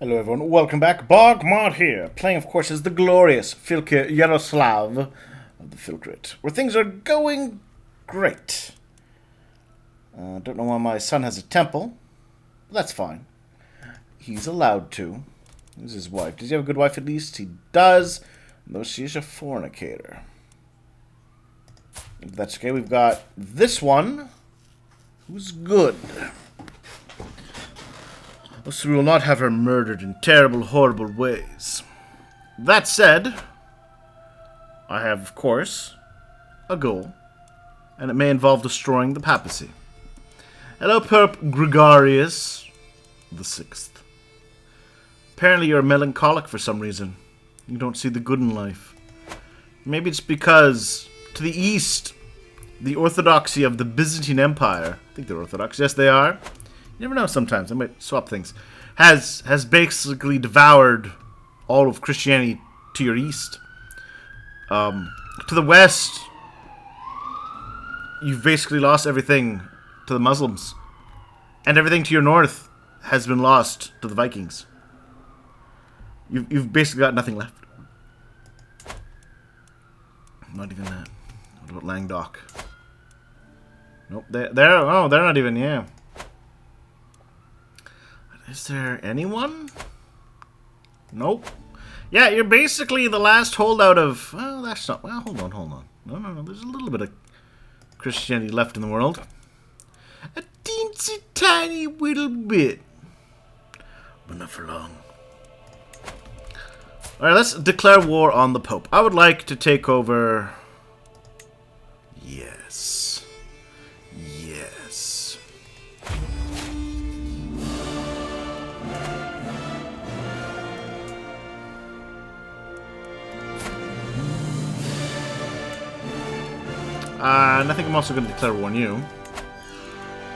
Hello everyone, welcome back. BogMod here, playing of course as the glorious Filke Yaroslav of the Filgrit, where things are going great. Don't know why my son has a temple, but that's fine. He's allowed to. Who's his wife? Does he have a good wife at least? He does, though she is a fornicator. If that's okay, we've got this one, who's good. So we will not have her murdered in terrible, horrible ways. That said, I have, of course, a goal, and it may involve destroying the papacy. Hello, Pope Gregorius the Sixth. Apparently you're melancholic for some reason. You don't see the good in life. Maybe it's because, to the east, the orthodoxy of the Byzantine Empire, I think they're Orthodox, yes they are, you never know sometimes, I might swap things, has basically devoured all of Christianity to your east. To the west, you've basically lost everything to the Muslims. And everything to your north has been lost to the Vikings. You've basically got nothing left. Not even that. What about Languedoc? Nope, they're not even, yeah. Is there anyone? Nope. Yeah, you're basically the last holdout of... Well, that's not... Well, hold on. No. There's a little bit of Christianity left in the world. A teensy tiny little bit. But not for long. Alright, let's declare war on the Pope. I would like to take over... Yes. And I think I'm also going to declare war on you.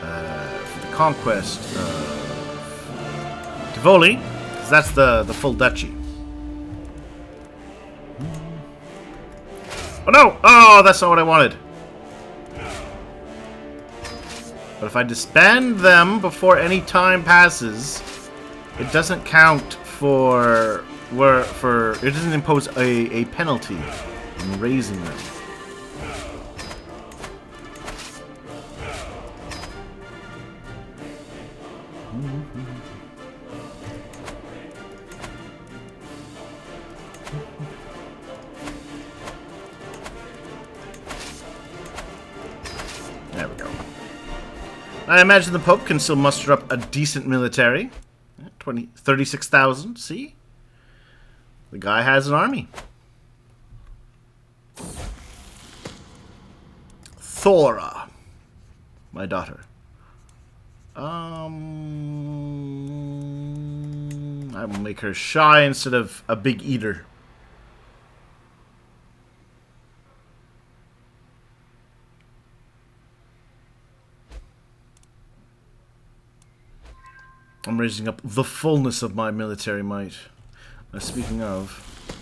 For the conquest of Tivoli, because that's the full duchy. Oh no! Oh, that's not what I wanted. But if I disband them before any time passes, it doesn't count for it doesn't impose a penalty in raising them. There we go. I imagine the Pope can still muster up a decent military. 36,000, see? The guy has an army. Thora, my daughter. I will make her shy instead of a big eater. I'm raising up the fullness of my military might. Speaking of,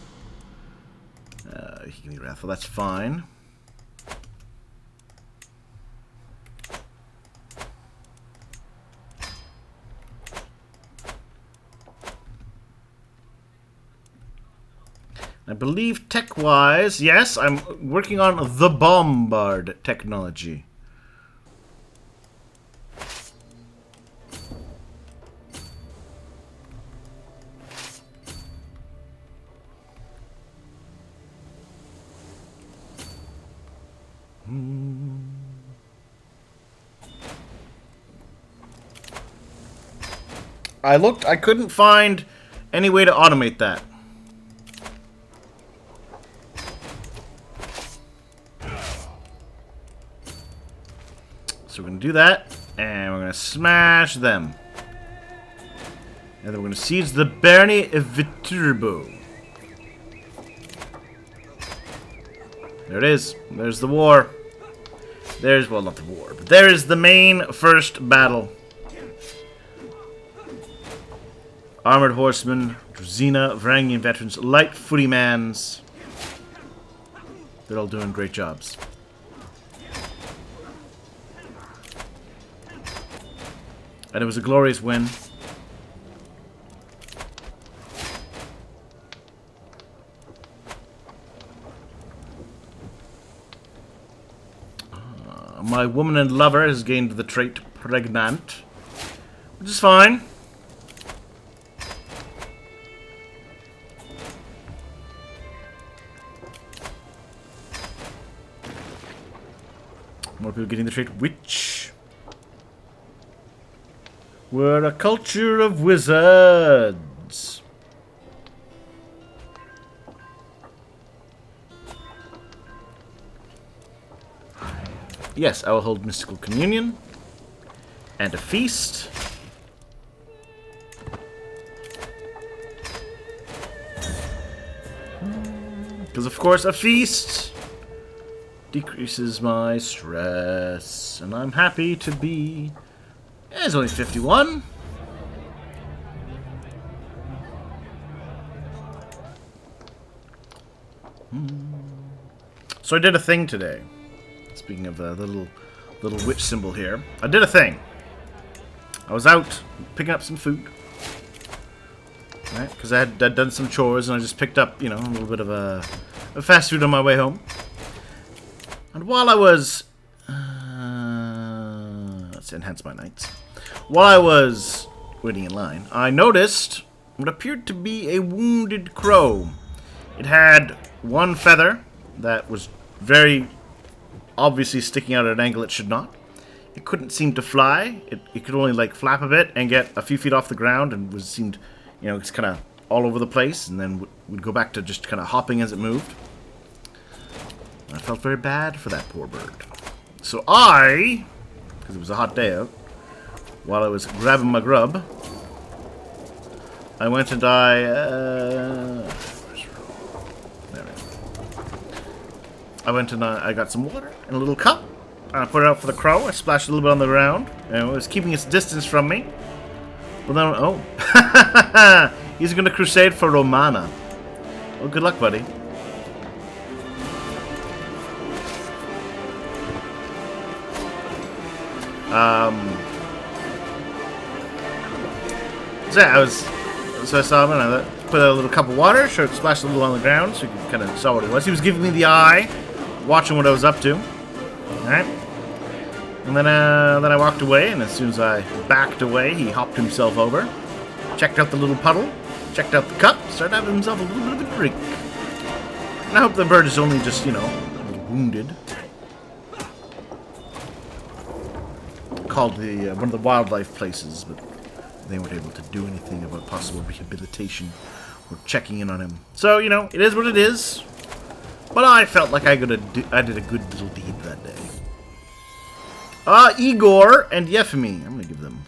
he can be wrathful. That's fine. I believe tech-wise, yes, I'm working on the bombard technology. I looked, I couldn't find any way to automate that. So we're going to do that, and we're going to smash them. And then we're going to siege the Bernie Viterbo. There it is. There's the war. There's, well, not the war, but there is the main first battle. Armored horsemen, Druzina, Varangian veterans, light footy mans. They're all doing great jobs. And it was a glorious win. my woman and lover has gained the trait pregnant, which is fine. More people getting the trait witch. We're a culture of wizards. Yes, I will hold mystical communion and a feast. Because of course a feast decreases my stress, and I'm happy to be. It's only 51. So I did a thing today. Speaking of the little witch symbol here, I did a thing. I was out picking up some food, right? Because I had done some chores, and I just picked up, you know, a little bit of a fast food on my way home. And while I was, let's enhance my nights. While I was waiting in line, I noticed what appeared to be a wounded crow. It had one feather that was very obviously sticking out at an angle it should not. It couldn't seem to fly. It could only like flap a bit and get a few feet off the ground, and seemed, you know, it's kind of all over the place, and then would go back to just kind of hopping as it moved. I felt very bad for that poor bird. So because it was a hot day out, while I was grabbing my grub, I went and I got some water in a little cup, and I put it out for the crow. I splashed a little bit on the ground, and it was keeping its distance from me. But then, oh, he's going to crusade for Romana. Well, good luck, buddy. So yeah, so I saw him, and I put a little cup of water, splashed a little on the ground, so you could kind of saw what it was. He was giving me the eye, watching what I was up to. All right, and then I walked away, and as soon as I backed away, he hopped himself over, checked out the little puddle, checked out the cup, started having himself a little bit of a drink. And I hope the bird is only just, you know, a little wounded. Called one of the wildlife places, but they weren't able to do anything about possible rehabilitation or checking in on him. So, you know, it is what it is. But I felt like I did a good little deed that day. Igor and Yefimi. I'm going to give them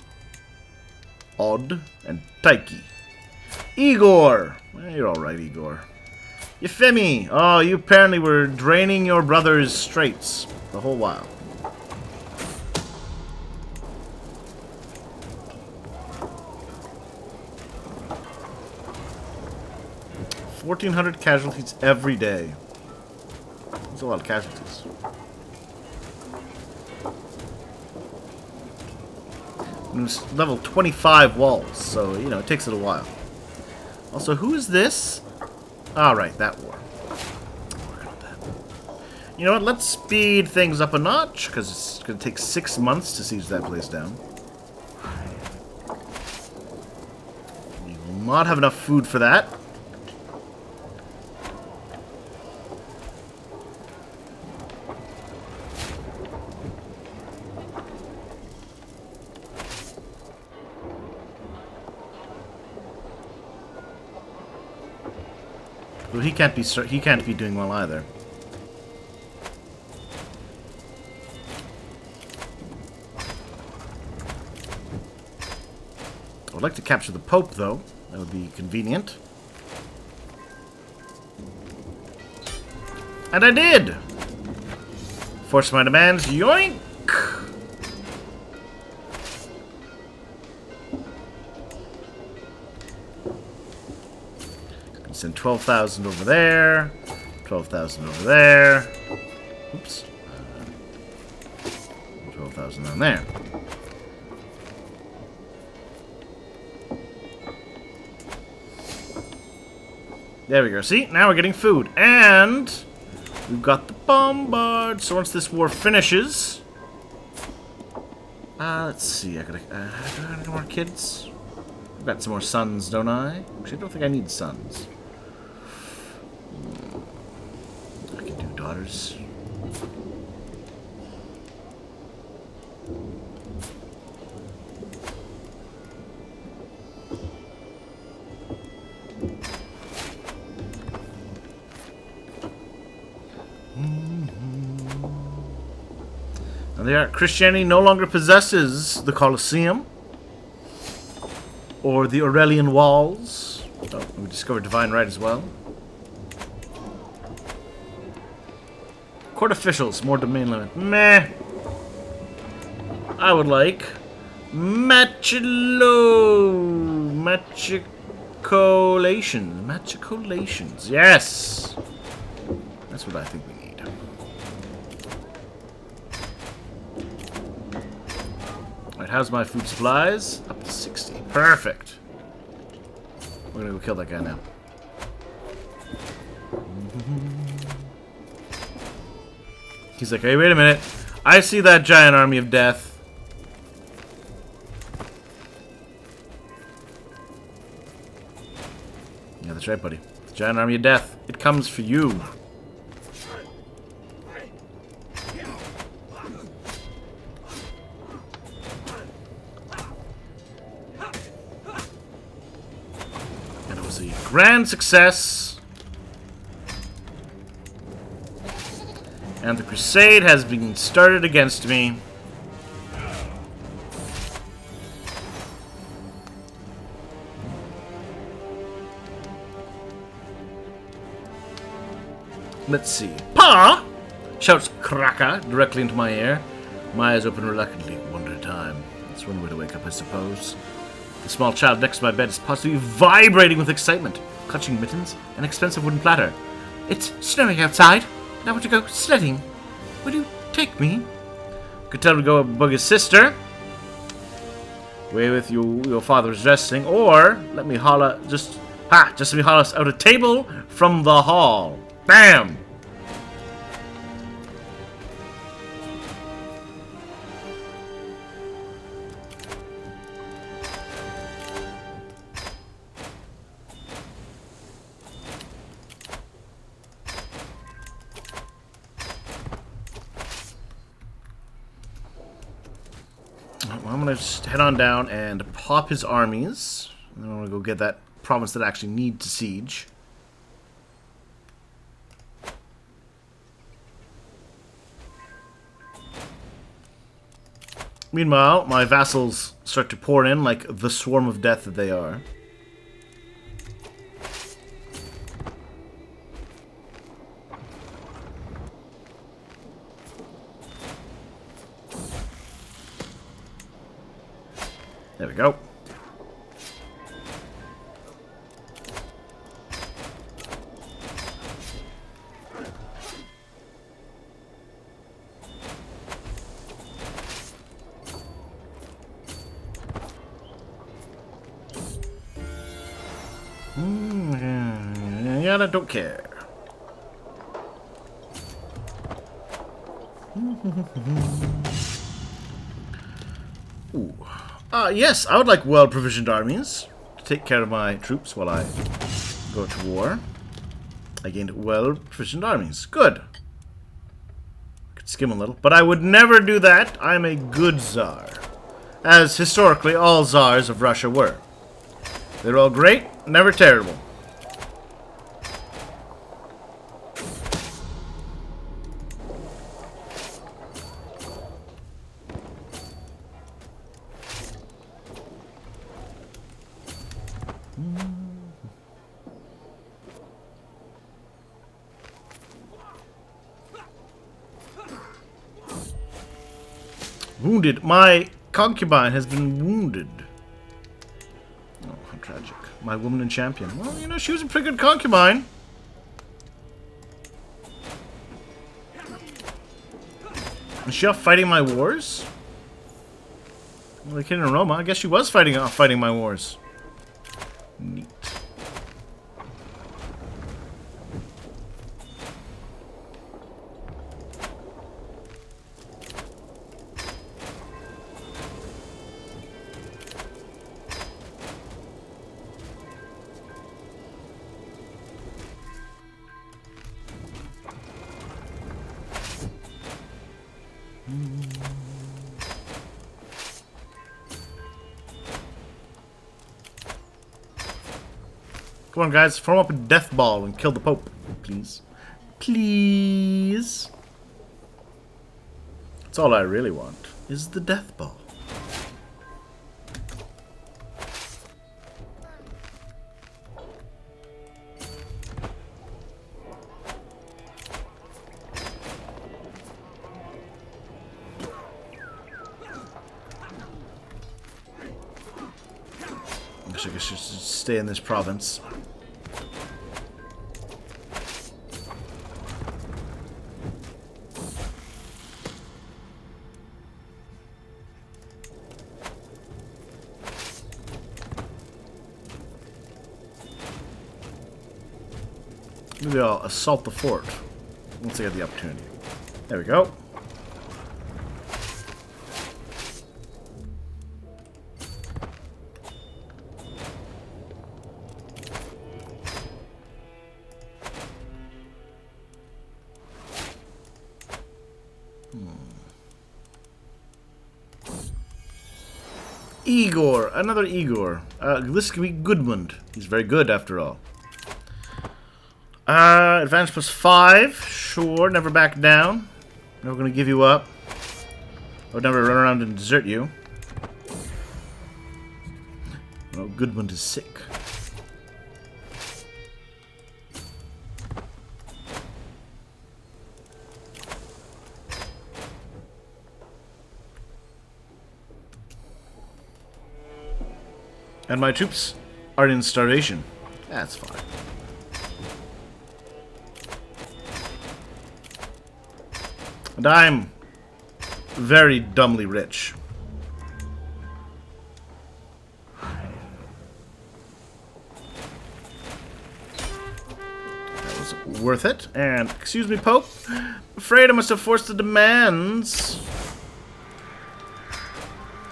Odd and Taiki. Igor. Well, you're alright, Igor. Yefimi. Oh, you apparently were draining your brother's straits the whole while. 1,400 casualties every day. That's a lot of casualties. And it's level 25 walls, so, you know, it takes it a while. Also, who is this? Ah, right, that war. You know what, let's speed things up a notch, because it's going to take 6 months to siege that place down. We will not have enough food for that. Well, he can't be doing well either. I would like to capture the Pope, though. That would be convenient. And I did! Force my demands, yoink! Send 12,000 over there, 12,000 over there. Oops. 12,000 on there. There we go. See? Now we're getting food. And we've got the bombard. So once this war finishes, Let's see. I gotta get more kids. I've got some more sons, don't I? Actually, I don't think I need sons. I can do daughters. Christianity no longer possesses the Colosseum or the Aurelian Walls. Oh, we discovered divine right as well. Court officials, more domain limit. Meh. I would like Machicolations. Yes. That's what I think we need. Alright, how's my food supplies? Up to 60. Perfect. We're gonna go kill that guy now. He's like, hey, wait a minute. I see that giant army of death. Yeah, that's right, buddy. The giant army of death. It comes for you. Grand success. And the crusade has been started against me. Let's see. Pa! Shouts Kraka directly into my ear. My eyes open reluctantly, one at a time. That's one way to wake up, I suppose. The small child next to my bed is possibly vibrating with excitement, clutching mittens, an expensive wooden platter. It's snowing outside, and I want to go sledding. Will you take me? Could tell him to go bug his sister. Way with you, your father's resting, or let me holla, just let me holla us out a table from the hall. Bam! I'm gonna just head on down and pop his armies. And then I'm gonna go get that province that I actually need to siege. Meanwhile, my vassals start to pour in like the swarm of death that they are. There we go. Yeah, I don't care. Ooh. Yes, I would like well-provisioned armies to take care of my troops while I go to war. I gained well-provisioned armies. Good. I could skim a little, but I would never do that. I'm a good Tsar. As historically all Tsars of Russia were. They're all great, never terrible. Wounded. My concubine has been wounded. Oh, how tragic. My woman and champion. Well, you know, she was a pretty good concubine. Is she off fighting my wars? Well, the kid in Roma. I guess she was fighting my wars. Neat. Come on, guys. Form up a death ball and kill the Pope. Please. Please. That's all I really want, is the death ball. I guess I should stay in this province. Maybe I'll assault the fort once I get the opportunity. There we go. Igor, another Igor. This could be Goodmund. He's very good after all. Advantage plus 5. Sure, never back down. Never gonna give you up. I would never run around and desert you. Oh, Goodmund is sick. And my troops are in starvation. That's fine. And I'm very dumbly rich. That was worth it. And, excuse me, Pope. I'm afraid I must have forced the demands.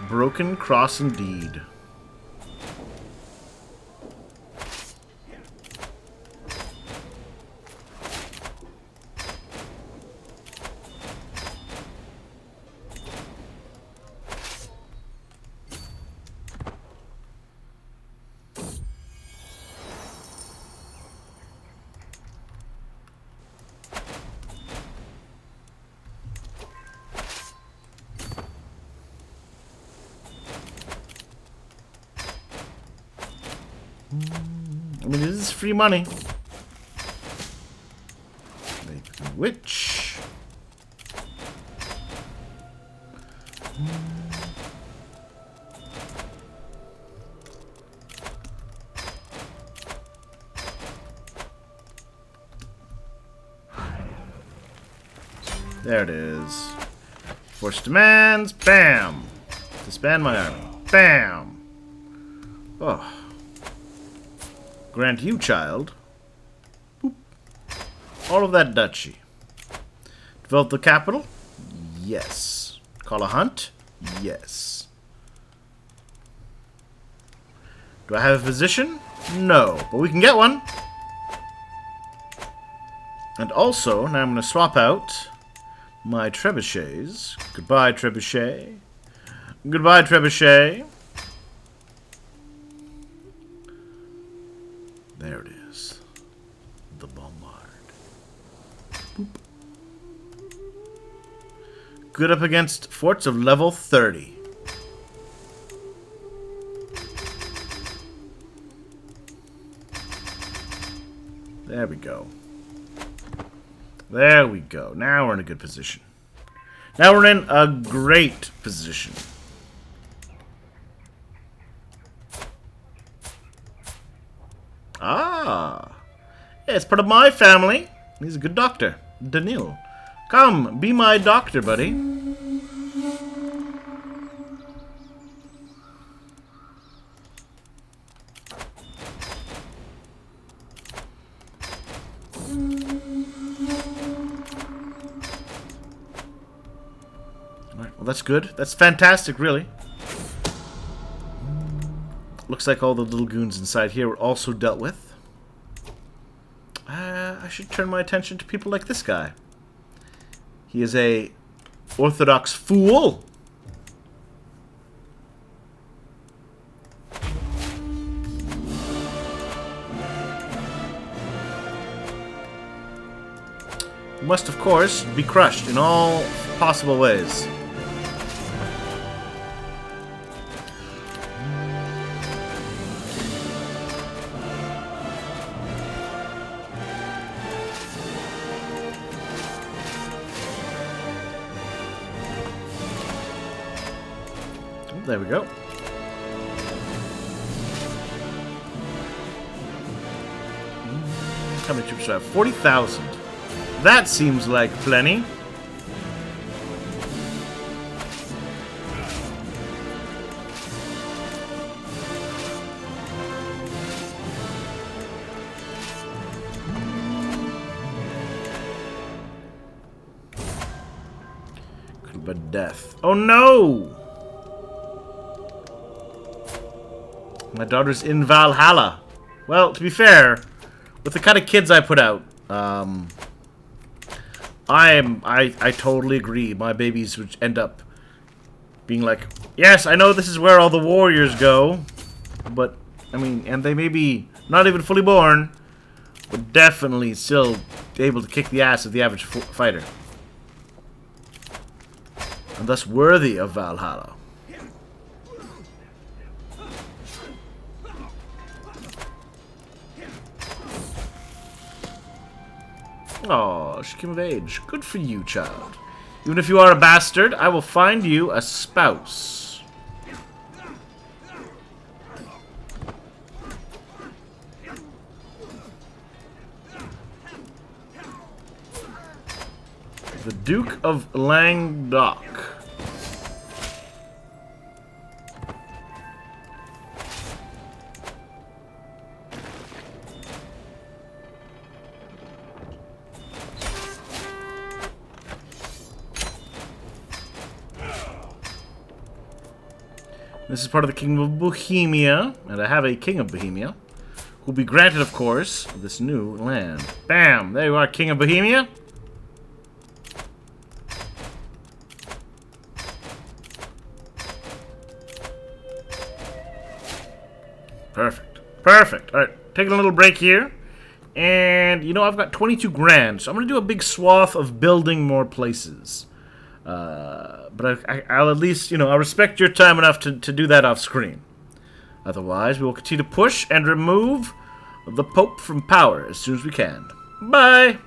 Broken cross indeed. I mean, this is free money. Which? There it is. Force demands. Bam. Disband my army. Bam. Oh. Grant you, child. Boop. All of that duchy. Develop the capital? Yes. Call a hunt? Yes. Do I have a physician? No, but we can get one. And also, now I'm going to swap out my trebuchets. Goodbye, trebuchet. Goodbye, trebuchet. There it is. The BogMod. Boop. Good up against forts of level 30. There we go. There we go. Now we're in a good position. Now we're in a great position. Ah. Yeah, it's part of my family. He's a good doctor. Danil. Come, be my doctor, buddy. Alright, well that's good. That's fantastic, really. Looks like all the little goons inside here were also dealt with. I should turn my attention to people like this guy. He is a Orthodox fool. must, of course, be crushed in all possible ways. There we go. How many troops do I have? 40,000. That seems like plenty. Could have been death. Oh no! My daughter's in Valhalla. Well, to be fair, with the kind of kids I put out, I totally agree. My babies would end up being like, yes, I know this is where all the warriors go, but I mean, and they may be not even fully born, but definitely still able to kick the ass of the average fighter, and thus worthy of Valhalla. Oh, she came of age. Good for you, child. Even if you are a bastard, I will find you a spouse. The Duke of Languedoc. This is part of the Kingdom of Bohemia, and I have a King of Bohemia, who will be granted, of course, this new land. Bam! There you are, King of Bohemia. Perfect. Perfect. Alright, taking a little break here. And, you know, I've got 22 grand, so I'm going to do a big swath of building more places. But I'll at least, you know, I'll respect your time enough to do that off screen. Otherwise, we will continue to push and remove the Pope from power as soon as we can. Bye!